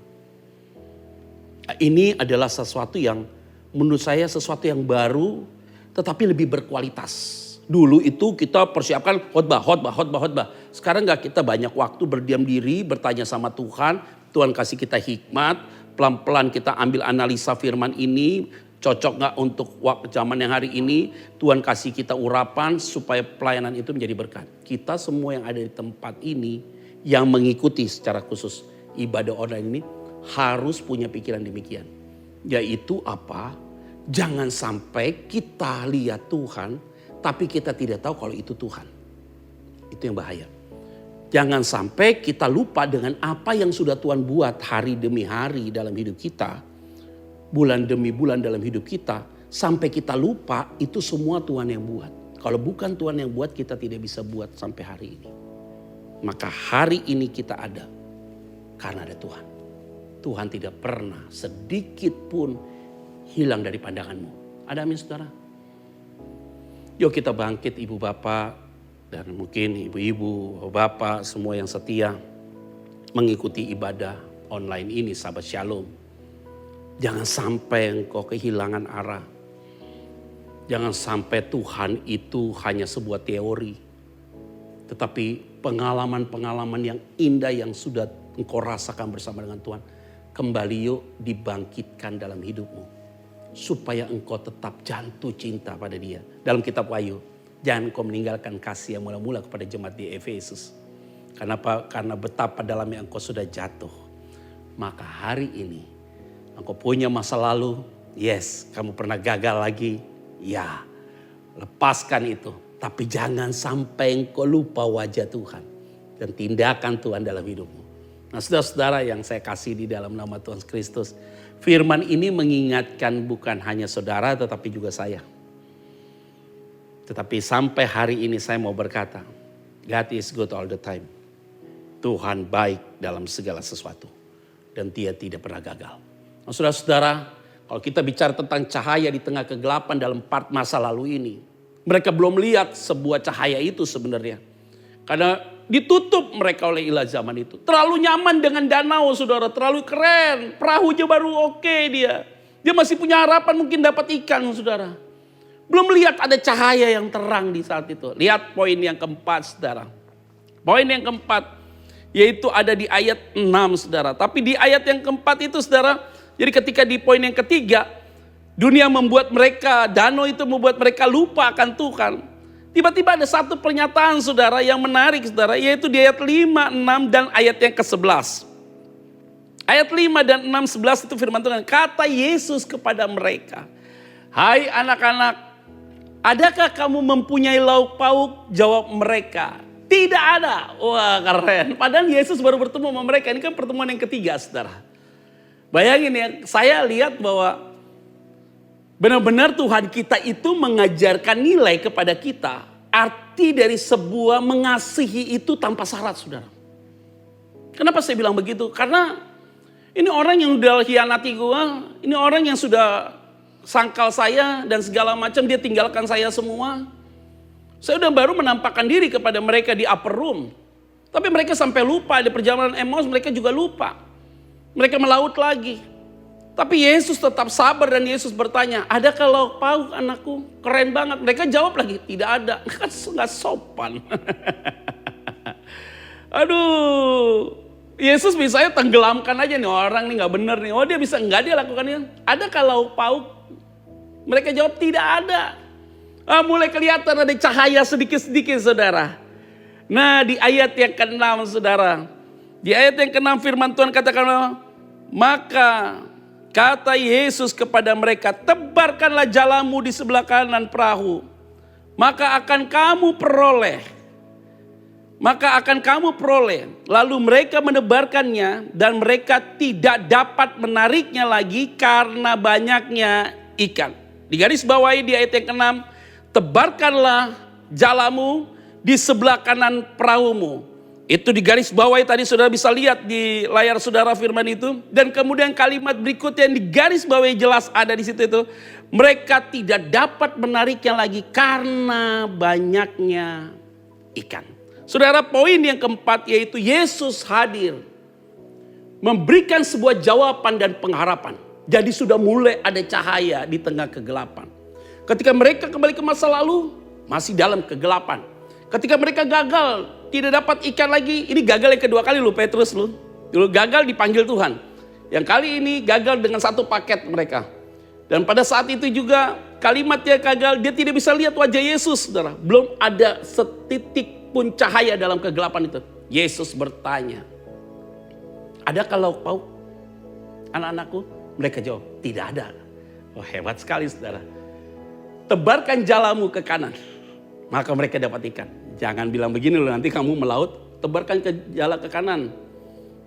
Ini adalah sesuatu yang menurut saya sesuatu yang baru tetapi lebih berkualitas. Dulu itu kita persiapkan khotbah. Sekarang enggak, kita banyak waktu berdiam diri, bertanya sama Tuhan. Tuhan kasih kita hikmat, pelan-pelan kita ambil analisa firman ini. Cocok enggak untuk waktu zaman yang hari ini. Tuhan kasih kita urapan supaya pelayanan itu menjadi berkat. Kita semua yang ada di tempat ini yang mengikuti secara khusus ibadah online ini harus punya pikiran demikian. Yaitu apa? Jangan sampai kita lihat Tuhan, tapi kita tidak tahu kalau itu Tuhan. Itu yang bahaya. Jangan sampai kita lupa dengan apa yang sudah Tuhan buat hari demi hari dalam hidup kita. Bulan demi bulan dalam hidup kita. Sampai kita lupa itu semua Tuhan yang buat. Kalau bukan Tuhan yang buat kita tidak bisa buat sampai hari ini. Maka hari ini kita ada karena ada Tuhan. Tuhan tidak pernah sedikit pun hilang dari pandanganmu. Ada amin saudara? Yuk kita bangkit ibu bapak dan mungkin ibu-ibu, bapak semua yang setia mengikuti ibadah online ini sahabat Shalom. Jangan sampai engkau kehilangan arah. Jangan sampai Tuhan itu hanya sebuah teori. Tetapi pengalaman-pengalaman yang indah yang sudah engkau rasakan bersama dengan Tuhan. Kembali yuk dibangkitkan dalam hidupmu. Supaya engkau tetap jatuh cinta pada dia. Dalam kitab Wahyu. Jangan engkau meninggalkan kasih yang mula-mula kepada jemaat di Efesus. Kenapa? Karena betapa dalamnya engkau sudah jatuh. Maka hari ini engkau punya masa lalu. Yes, kamu pernah gagal lagi. Ya, lepaskan itu. Tapi jangan sampai engkau lupa wajah Tuhan. Dan tindakan Tuhan dalam hidupmu. Nah saudara-saudara yang saya kasih di dalam nama Tuhan Kristus. Firman ini mengingatkan bukan hanya saudara tetapi juga saya. Tetapi sampai hari ini saya mau berkata. God is good all the time. Tuhan baik dalam segala sesuatu. Dan dia tidak pernah gagal. Nah saudara-saudara, kalau kita bicara tentang cahaya di tengah kegelapan dalam part masa lalu ini. Mereka belum lihat sebuah cahaya itu sebenarnya. Karena ditutup mereka oleh ilah zaman itu. Terlalu nyaman dengan danau saudara. Terlalu keren. Perahunya baru oke dia. Dia masih punya harapan mungkin dapat ikan saudara. Belum lihat ada cahaya yang terang di saat itu. Lihat poin yang keempat saudara. Poin yang keempat. Yaitu ada di ayat 6 saudara. Tapi di ayat yang keempat itu saudara. Jadi ketika di poin yang ketiga. Dunia membuat mereka. Danau itu membuat mereka lupa akan Tuhan. Tiba-tiba ada satu pernyataan saudara yang menarik saudara. Yaitu di ayat 5, 6 dan ayat yang ke-11. Ayat 5 dan 6, 11 itu firman Tuhan. Kata Yesus kepada mereka. Hai anak-anak. Adakah kamu mempunyai lauk pauk? Jawab mereka. Tidak ada. Wah keren. Padahal Yesus baru bertemu sama mereka. Ini kan pertemuan yang ketiga saudara. Bayangin ya. Saya lihat bahwa. Benar-benar Tuhan kita itu mengajarkan nilai kepada kita. Arti dari sebuah mengasihi itu tanpa syarat saudara. Kenapa saya bilang begitu? Karena Ini orang yang udah hianati gue, ini orang yang sudah sangkal saya dan segala macam, dia tinggalkan saya semua. Saya udah baru menampakkan diri kepada mereka di upper room. Tapi mereka sampai lupa, di perjalanan Emmaus mereka juga lupa. Mereka melaut lagi. Tapi Yesus tetap sabar dan Yesus bertanya, adakah lauk pauk anakku? Keren banget. Mereka jawab lagi, tidak ada. Kan nggak sopan. Aduh. Yesus misalnya tenggelamkan aja nih orang nih, nggak bener nih. Oh dia bisa, nggak, dia lakukannya. Adakah lauk pauk? Mereka jawab tidak ada. Mulai kelihatan ada cahaya sedikit-sedikit saudara. Nah di ayat yang ke-6 saudara. Di ayat yang ke-6 firman Tuhan katakan, maka kata Yesus kepada mereka, tebarkanlah jalamu di sebelah kanan perahu. Maka akan kamu peroleh. Lalu mereka menebarkannya dan mereka tidak dapat menariknya lagi karena banyaknya ikan. Di garis bawahi di ayat yang ke-6, tebarkanlah jalamu di sebelah kanan perahumu. Itu di garis bawahi tadi saudara bisa lihat di layar saudara firman itu. Dan kemudian kalimat berikutnya yang di garis bawahi jelas ada di situ itu. Mereka tidak dapat menariknya lagi karena banyaknya ikan. Saudara, poin yang keempat yaitu Yesus hadir. Memberikan sebuah jawaban dan pengharapan. Jadi sudah mulai ada cahaya di tengah kegelapan. Ketika mereka kembali ke masa lalu, masih dalam kegelapan. Ketika mereka gagal, tidak dapat ikan lagi. Ini gagal yang kedua kali lu Petrus lu. Dulu gagal dipanggil Tuhan. Yang kali ini gagal dengan satu paket mereka. Dan pada saat itu juga kalimat dia gagal, dia tidak bisa lihat wajah Yesus, saudara. Belum ada setitik pun cahaya dalam kegelapan itu. Yesus bertanya, adakah lauk pauk anak-anakku? Mereka jawab, tidak ada. Oh hebat sekali saudara. Tebarkan jalamu ke kanan, maka mereka dapat ikan. Jangan bilang begini loh, nanti kamu melaut, tebarkan jala ke kanan.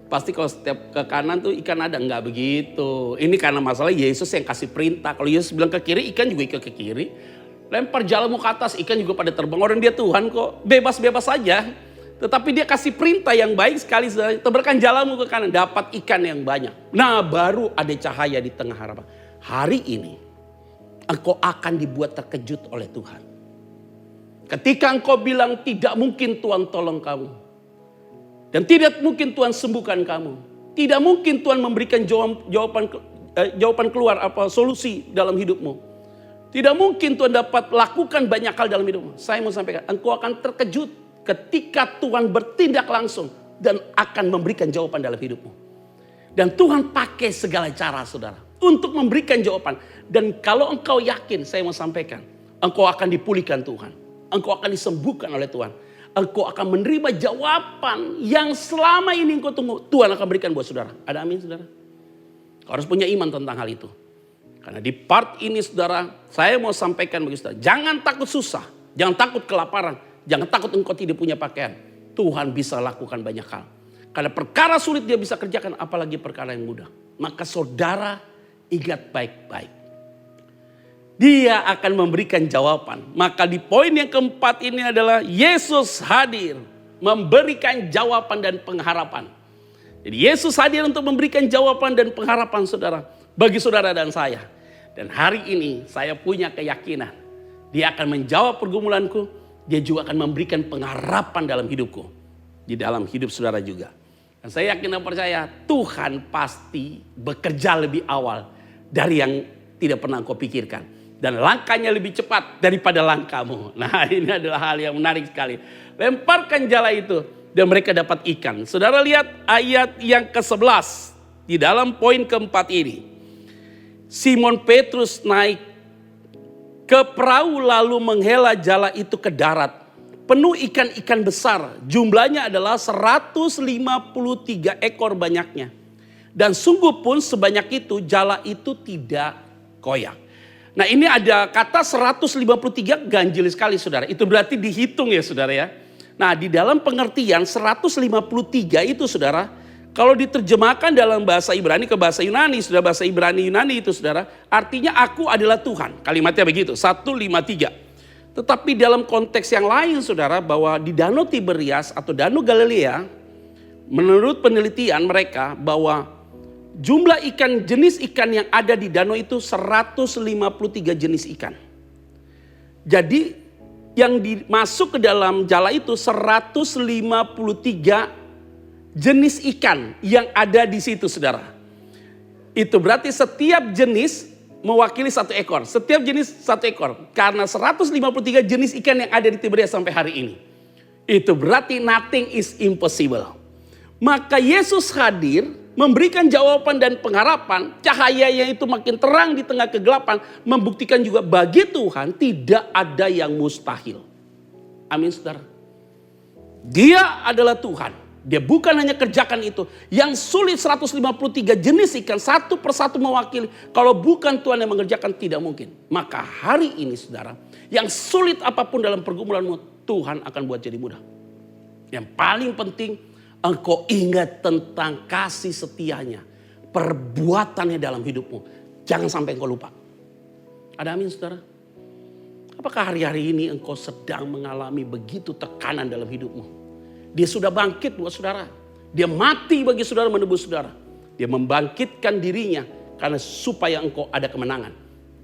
Pasti kalau setiap ke kanan tuh ikan ada. Enggak begitu. Ini karena masalah Yesus yang kasih perintah. Kalau Yesus bilang ke kiri, ikan juga ikut ke kiri. Lempar jalamu ke atas, ikan juga pada terbang. Orang dia Tuhan kok, bebas-bebas saja. Tetapi dia kasih perintah yang baik sekali. Tebarkan jalamu ke kanan, dapat ikan yang banyak. Nah baru ada cahaya di tengah harapan. Hari ini, engkau akan dibuat terkejut oleh Tuhan. Ketika engkau bilang tidak mungkin Tuhan tolong kamu. Dan tidak mungkin Tuhan sembuhkan kamu. Tidak mungkin Tuhan memberikan jawaban keluar, solusi dalam hidupmu. Tidak mungkin Tuhan dapat lakukan banyak hal dalam hidupmu. Saya mau sampaikan, engkau akan terkejut ketika Tuhan bertindak langsung dan akan memberikan jawaban dalam hidupmu. Dan Tuhan pakai segala cara saudara untuk memberikan jawaban. Dan kalau engkau yakin, saya mau sampaikan, engkau akan dipulihkan Tuhan. Engkau akan disembuhkan oleh Tuhan. Engkau akan menerima jawaban yang selama ini engkau tunggu. Tuhan akan berikan buat saudara. Ada amin saudara? Kau harus punya iman tentang hal itu. Karena di part ini saudara, saya mau sampaikan bagi saudara. Jangan takut susah, jangan takut kelaparan, jangan takut engkau tidak punya pakaian. Tuhan bisa lakukan banyak hal. Karena perkara sulit dia bisa kerjakan, apalagi perkara yang mudah. Maka saudara ingat baik-baik. Dia akan memberikan jawaban. Maka di poin yang keempat ini adalah Yesus hadir. Memberikan jawaban dan pengharapan. Jadi Yesus hadir untuk memberikan jawaban dan pengharapan saudara. Bagi saudara dan saya. Dan hari ini saya punya keyakinan. Dia akan menjawab pergumulanku. Dia juga akan memberikan pengharapan dalam hidupku. Di dalam hidup saudara juga. Dan saya yakin dan percaya Tuhan pasti bekerja lebih awal dari yang tidak pernah kau pikirkan. Dan langkahnya lebih cepat daripada langkahmu. Nah ini adalah hal yang menarik sekali. Lemparkan jala itu dan mereka dapat ikan. Saudara lihat ayat yang ke-11. Di dalam poin keempat ini. Simon Petrus naik ke perahu lalu menghela jala itu ke darat. Penuh ikan-ikan besar. Jumlahnya adalah 153 ekor banyaknya. Dan sungguh pun sebanyak itu jala itu tidak koyak. Nah ini ada kata 153 ganjil sekali saudara. Itu berarti dihitung ya saudara ya. Nah di dalam pengertian 153 itu saudara. Kalau diterjemahkan dalam bahasa Ibrani ke bahasa Yunani, sudah bahasa Ibrani Yunani itu saudara, artinya aku adalah Tuhan. Kalimatnya begitu, 153. Tetapi dalam konteks yang lain saudara, bahwa di Danau Tiberias atau Danau Galilea, menurut penelitian mereka bahwa Jumlah ikan, jenis ikan yang ada di danau itu 153 jenis ikan. Jadi yang masuk ke dalam jala itu 153 jenis ikan yang ada di situ, saudara. Itu berarti setiap jenis mewakili satu ekor. Setiap jenis satu ekor. Karena 153 jenis ikan yang ada di Tiberias sampai hari ini. Itu berarti nothing is impossible. Maka Yesus hadir memberikan jawaban dan pengharapan. Cahayanya itu makin terang di tengah kegelapan. Membuktikan juga bagi Tuhan tidak ada yang mustahil. Amin, saudara. Dia adalah Tuhan. Dia bukan hanya kerjakan itu. Yang sulit 153 jenis ikan satu persatu mewakili. Kalau bukan Tuhan yang mengerjakan tidak mungkin. Maka hari ini saudara. Yang sulit apapun dalam pergumulanmu Tuhan akan buat jadi mudah. Yang paling penting engkau ingat tentang kasih setianya. Perbuatannya dalam hidupmu. Jangan sampai engkau lupa. Ada amin saudara? Apakah hari-hari ini engkau sedang mengalami begitu tekanan dalam hidupmu? Dia sudah bangkit buat saudara. Dia mati bagi saudara menebus saudara. Dia membangkitkan dirinya karena supaya engkau ada kemenangan.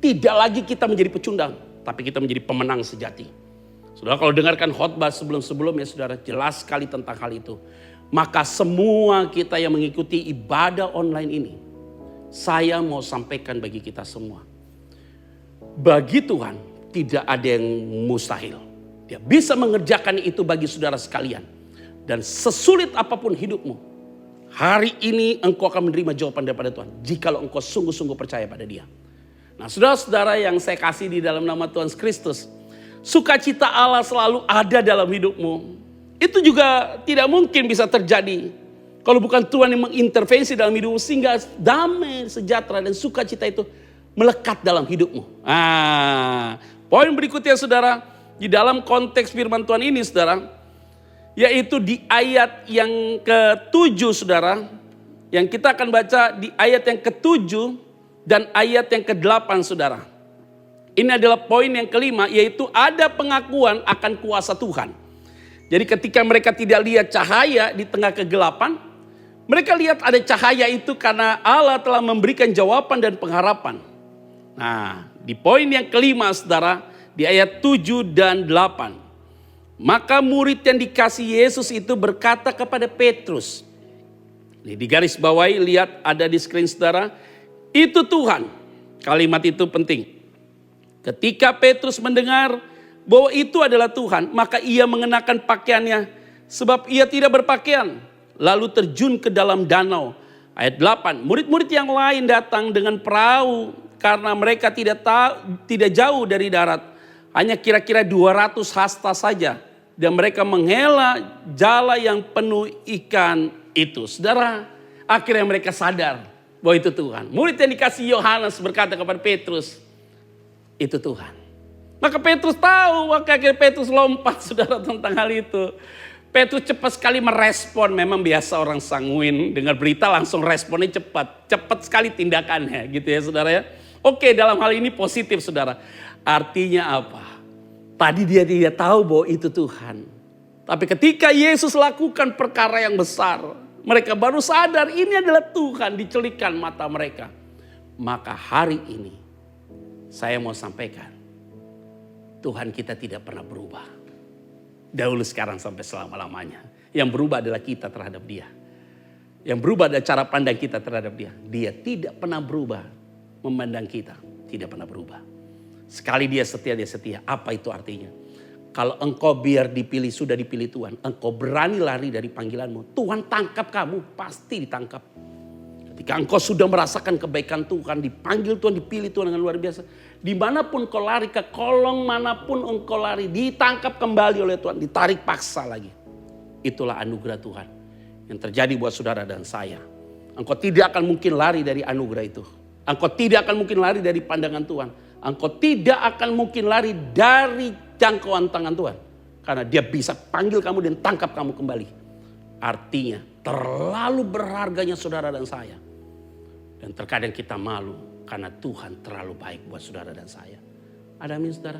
Tidak lagi kita menjadi pecundang, tapi kita menjadi pemenang sejati. Saudara kalau dengarkan khotbah sebelum-sebelumnya saudara jelas sekali tentang hal itu. Maka semua kita yang mengikuti ibadah online ini. Saya mau sampaikan bagi kita semua. Bagi Tuhan tidak ada yang mustahil. Dia bisa mengerjakan itu bagi saudara sekalian. Dan sesulit apapun hidupmu, hari ini engkau akan menerima jawaban daripada Tuhan. Jikalau engkau sungguh-sungguh percaya pada Dia. Nah saudara-saudara yang saya kasih di dalam nama Tuhan Kristus. Sukacita Allah selalu ada dalam hidupmu. Itu juga tidak mungkin bisa terjadi. Kalau bukan Tuhan yang mengintervensi dalam hidupmu. Sehingga damai, sejahtera dan sukacita itu melekat dalam hidupmu. Poin berikutnya saudara. Di dalam konteks firman Tuhan ini saudara. Yaitu di ayat yang ke-7 saudara. Yang kita akan baca di ayat yang ke-7 dan ayat yang ke-8 saudara. Ini adalah poin yang kelima yaitu ada pengakuan akan kuasa Tuhan. Jadi ketika mereka tidak lihat cahaya di tengah kegelapan. Mereka lihat ada cahaya itu karena Allah telah memberikan jawaban dan pengharapan. Nah di poin yang kelima saudara. Di ayat 7 dan 8. Maka murid yang dikasih Yesus itu berkata kepada Petrus. Ini di garis bawahi lihat ada di screen saudara. Itu Tuhan. Kalimat itu penting. Ketika Petrus mendengar bahwa itu adalah Tuhan. Maka ia mengenakan pakaiannya. Sebab ia tidak berpakaian. Lalu terjun ke dalam danau. Ayat 8. Murid-murid yang lain datang dengan perahu. Karena mereka tidak jauh dari darat. Hanya kira-kira 200 hasta saja. Dan mereka menghela jala yang penuh ikan itu. Saudara, akhirnya mereka sadar bahwa itu Tuhan. Murid yang dikasih Yohanes berkata kepada Petrus, itu Tuhan. Maka Petrus tahu, maka akhirnya Petrus lompat saudara tentang hal itu. Petrus cepat sekali merespon, memang biasa orang sanguin. Dengar berita langsung responnya cepat. Cepat sekali tindakannya gitu ya saudara ya. Oke dalam hal ini positif saudara. Artinya apa? Tadi dia tidak tahu bahwa itu Tuhan. Tapi ketika Yesus lakukan perkara yang besar. Mereka baru sadar ini adalah Tuhan. Dicelikkan mata mereka. Maka hari ini saya mau sampaikan. Tuhan kita tidak pernah berubah. Dahulu sekarang sampai selama-lamanya. Yang berubah adalah kita terhadap Dia. Yang berubah adalah cara pandang kita terhadap Dia. Dia tidak pernah berubah memandang kita. Tidak pernah berubah. Sekali Dia setia. Apa itu artinya? Kalau engkau biar dipilih, sudah dipilih Tuhan. Engkau berani lari dari panggilanmu. Tuhan tangkap kamu, pasti ditangkap. Ketika engkau sudah merasakan kebaikan Tuhan, dipanggil Tuhan, dipilih Tuhan dengan luar biasa. Dimanapun kau lari, ke kolong manapun engkau lari, ditangkap kembali oleh Tuhan, ditarik paksa lagi. Itulah anugerah Tuhan yang terjadi buat saudara dan saya. Engkau tidak akan mungkin lari dari anugerah itu. Engkau tidak akan mungkin lari dari pandangan Tuhan. Engkau tidak akan mungkin lari dari jangkauan tangan Tuhan. Karena Dia bisa panggil kamu dan tangkap kamu kembali. Artinya terlalu berharganya saudara dan saya. Dan terkadang kita malu karena Tuhan terlalu baik buat saudara dan saya. Ada amin saudara?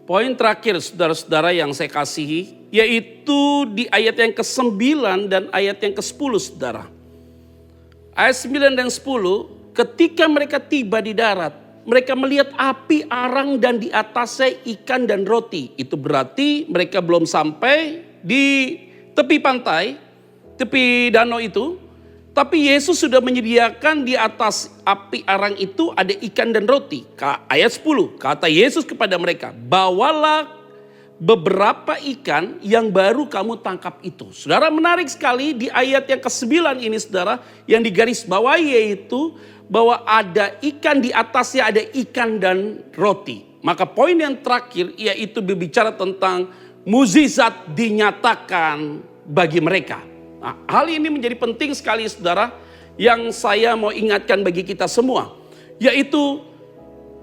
Poin terakhir saudara-saudara yang saya kasihi. Yaitu di ayat yang ke-9 dan ayat yang ke-10 saudara. ayat 9 dan 10, ketika mereka tiba di darat, mereka melihat api arang dan di atasnya ikan dan roti. Itu berarti mereka belum sampai di tepi pantai, tepi danau itu. Tapi Yesus sudah menyediakan di atas api arang itu ada ikan dan roti. Ayat 10, kata Yesus kepada mereka, bawalah beberapa ikan yang baru kamu tangkap itu. Saudara, menarik sekali di ayat yang ke-9 ini saudara, yang digaris bawahi yaitu bahwa ada ikan di atasnya, ada ikan dan roti. Maka poin yang terakhir yaitu berbicara tentang mukjizat dinyatakan bagi mereka. Nah, hal ini menjadi penting sekali saudara, yang saya mau ingatkan bagi kita semua. Yaitu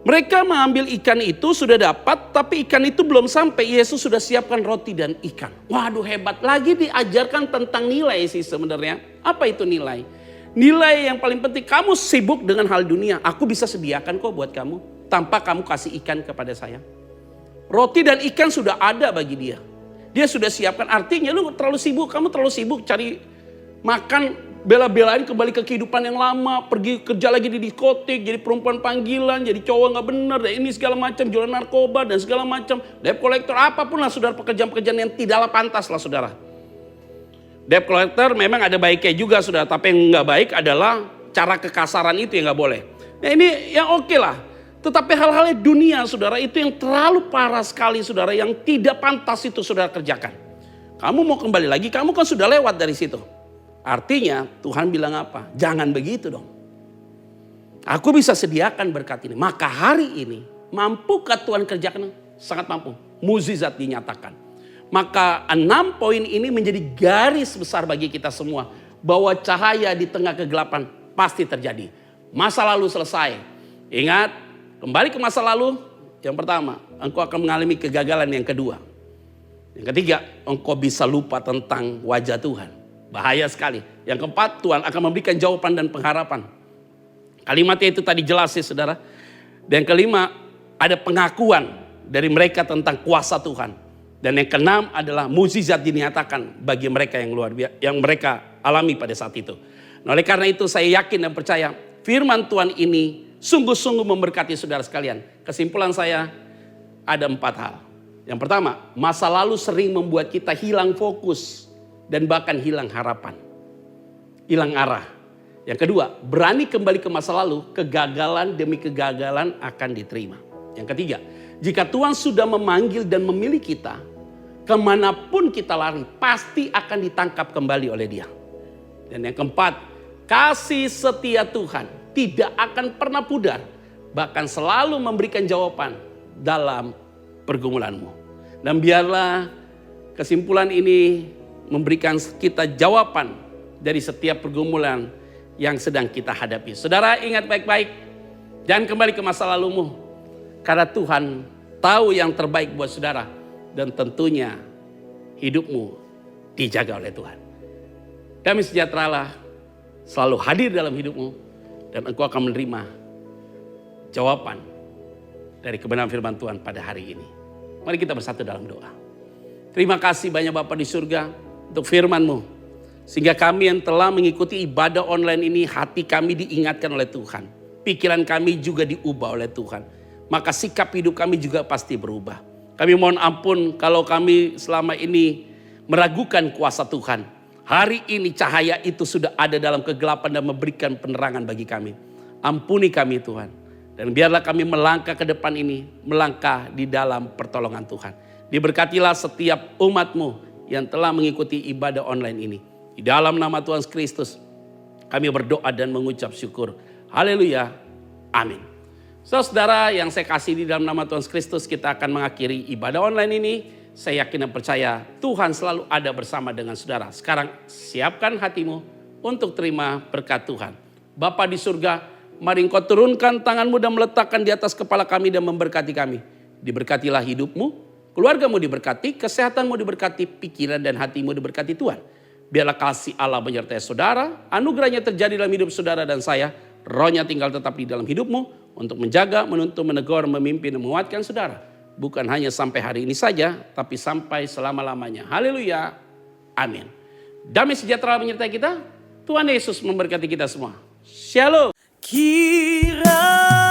mereka mengambil ikan itu sudah dapat, tapi ikan itu belum sampai. Yesus sudah siapkan roti dan ikan. Waduh, hebat. Lagi diajarkan tentang nilai sih sebenarnya. Apa itu nilai? Nilai yang paling penting, kamu sibuk dengan hal dunia. Aku bisa sediakan kok buat kamu, tanpa kamu kasih ikan kepada saya. Roti dan ikan sudah ada bagi dia. Dia sudah siapkan, artinya lu terlalu sibuk, kamu terlalu sibuk cari makan, bela-belain kembali ke kehidupan yang lama, pergi kerja lagi di diskotik, jadi perempuan panggilan, jadi cowok gak bener, dan ini segala macam, jualan narkoba dan segala macam, debt collector, apapun lah saudara, pekerjaan-pekerjaan yang tidaklah pantas lah saudara. Debt collector memang ada baiknya juga saudara, tapi yang gak baik adalah cara kekasaran itu yang gak boleh. Nah ini yang oke lah. Tetapi hal-hal dunia saudara itu yang terlalu parah sekali saudara, yang tidak pantas itu saudara kerjakan. Kamu mau kembali lagi, kamu kan sudah lewat dari situ. Artinya Tuhan bilang apa? Jangan begitu dong. Aku bisa sediakan berkat ini. Maka hari ini mampukah Tuhan kerjakan? Sangat mampu. Mukjizat dinyatakan. Maka 6 poin ini menjadi garis besar bagi kita semua. Bahwa cahaya di tengah kegelapan pasti terjadi. Masa lalu selesai. Ingat, kembali ke masa lalu, yang pertama, engkau akan mengalami kegagalan. Yang kedua, yang ketiga, engkau bisa lupa tentang wajah Tuhan. Bahaya sekali. Yang keempat, Tuhan akan memberikan jawaban dan pengharapan. Kalimatnya itu tadi jelas ya saudara. Dan yang kelima, ada pengakuan dari mereka tentang kuasa Tuhan. Dan yang keenam adalah mukjizat dinyatakan bagi mereka yang luar biasa, yang mereka alami pada saat itu. Nah, oleh karena itu saya yakin dan percaya firman Tuhan ini sungguh-sungguh memberkati saudara sekalian. Kesimpulan saya ada 4 hal. Yang pertama, masa lalu sering membuat kita hilang fokus dan bahkan hilang harapan. Hilang arah. Yang kedua, berani kembali ke masa lalu, kegagalan demi kegagalan akan diterima. Yang ketiga, jika Tuhan sudah memanggil dan memilih kita, kemanapun kita lari pasti akan ditangkap kembali oleh Dia. Dan yang keempat, kasih setia Tuhan tidak akan pernah pudar, bahkan selalu memberikan jawaban dalam pergumulanmu. Dan biarlah kesimpulan ini memberikan kita jawaban dari setiap pergumulan yang sedang kita hadapi. Saudara, ingat baik-baik, jangan kembali ke masa lalumu, karena Tuhan tahu yang terbaik buat saudara, dan tentunya hidupmu dijaga oleh Tuhan. Damai sejahtera selalu hadir dalam hidupmu, dan engkau akan menerima jawaban dari kebenaran firman Tuhan pada hari ini. Mari kita bersatu dalam doa. Terima kasih banyak Bapa di surga untuk firman-Mu. Sehingga kami yang telah mengikuti ibadah online ini, hati kami diingatkan oleh Tuhan. Pikiran kami juga diubah oleh Tuhan. Maka sikap hidup kami juga pasti berubah. Kami mohon ampun kalau kami selama ini meragukan kuasa Tuhan. Hari ini cahaya itu sudah ada dalam kegelapan dan memberikan penerangan bagi kami. Ampuni kami Tuhan. Dan biarlah kami melangkah ke depan ini, melangkah di dalam pertolongan Tuhan. Diberkatilah setiap umat-Mu yang telah mengikuti ibadah online ini. Di dalam nama Tuhan Kristus kami berdoa dan mengucap syukur. Haleluya. Amin. Saudara yang saya kasih di dalam nama Tuhan Kristus, kita akan mengakhiri ibadah online ini. Saya yakin dan percaya Tuhan selalu ada bersama dengan saudara. Sekarang siapkan hatimu untuk terima berkat Tuhan. Bapa di surga, mari Engkau turunkan tanganmu dan meletakkan di atas kepala kami dan memberkati kami. Diberkatilah hidupmu, keluargamu diberkati, kesehatanmu diberkati, pikiran dan hatimu diberkati Tuhan. Biarlah kasih Allah menyertai saudara, anugerahnya terjadi dalam hidup saudara dan saya. Rohnya tinggal tetap di dalam hidupmu untuk menjaga, menuntun, menegur, memimpin dan menguatkan saudara. Bukan hanya sampai hari ini saja, tapi sampai selama-lamanya. Haleluya. Amin. Damai sejahtera menyertai kita. Tuhan Yesus memberkati kita semua. Shalom. Kiranya